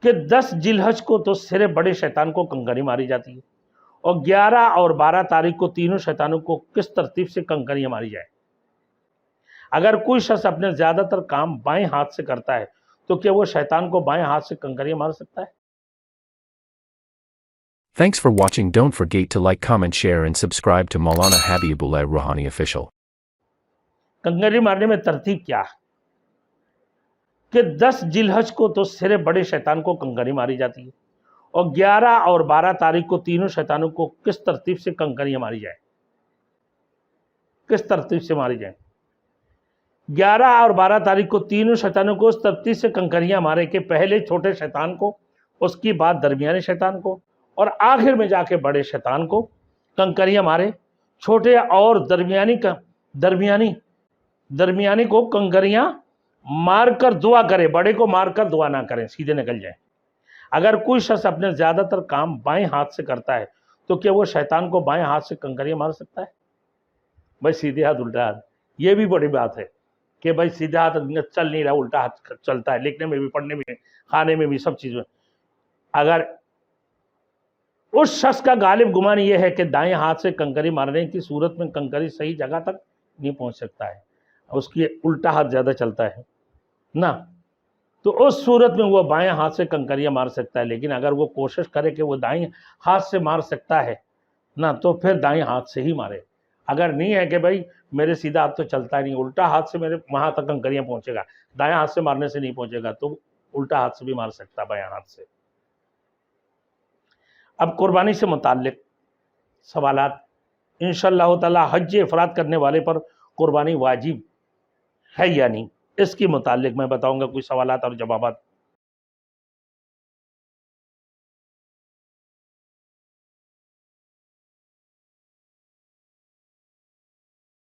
کہ 10 ذیلحج کو تو سر بڑے شیطان کو کنکری ماری جاتی ہے، اور 11 اور 12 تاریخ کو تینوں شیطانوں کو کس ترتیب سے کنکریاں ماری جائیں۔ اگر کوئی شخص اپنے زیادہ تر کام بائیں ہاتھ سے کرتا ہے تو کیا وہ شیطان کو بائیں ہاتھ سے کنکریاں مار سکتا ہے؟ Thanks for watching. Don't forget to like, comment, share and subscribe to Maulana Habibullah Rouhani Official. کنکری مارنے میں ترتیب کیا ہے کہ 10 ذیلحج کو تو سر بڑے شیطان کو کنکری ماری جاتی ہے، اور 11 اور 12 تاریخ کو تینوں شیطانوں کو کس ترتیب سے کنکریاں ماری جائیں، کس ترتیب سے ماری جائیں۔ 11 اور 12 تاریخ کو تینوں شیطانوں کو اس ترتیب سے کنکریاں مارے کہ پہلے چھوٹے شیطان کو، اس کی بعد درمیانے شیطان کو، اور آخر میں جا کے بڑے شیطان کو کنکریاں مارے۔ چھوٹے اور درمیانی کو کنکریاں مار کر دعا کرے، بڑے کو مار کر دعا نہ کریں، سیدھے نکل جائیں۔ اگر کوئی شخص اپنے زیادہ تر کام بائیں ہاتھ سے کرتا ہے تو کیا وہ شیطان کو بائیں ہاتھ سے کنکریاں مار سکتا ہے؟ بھائی سیدھے ہاتھ الٹا ہاتھ، یہ بھی بڑی بات ہے کہ بھائی سیدھا ہاتھ چل نہیں رہا، الٹا ہاتھ چلتا ہے، لکھنے میں بھی، پڑھنے میں، کھانے میں بھی، سب چیز میں۔ اگر اس شخص کا غالب گمان یہ ہے کہ دائیں ہاتھ سے کنکری مارنے کی صورت میں کنکری صحیح جگہ تک نہیں پہنچ سکتا ہے، اس کی الٹا ہاتھ زیادہ چلتا ہے نا، تو اس صورت میں وہ بائیں ہاتھ سے کنکریاں مار سکتا ہے۔ لیکن اگر وہ کوشش کرے کہ وہ دائیں ہاتھ سے مار سکتا ہے نا، تو پھر دائیں ہاتھ سے ہی مارے۔ اگر نہیں ہے کہ بھائی میرے سیدھا ہاتھ تو چلتا نہیں، الٹا ہاتھ سے میرے وہاں تک کنکریاں پہنچے گا، دائیں ہاتھ سے مارنے سے نہیں پہنچے گا، تو الٹا ہاتھ سے بھی مار سکتا، بائیں ہاتھ سے۔ اب قربانی سے متعلق سوالات، انشاءاللہ تعالی حج افراد کرنے والے پر قربانی واجب ہے یا نہیں، اس کے متعلق میں بتاؤں گا کچھ سوالات اور جوابات۔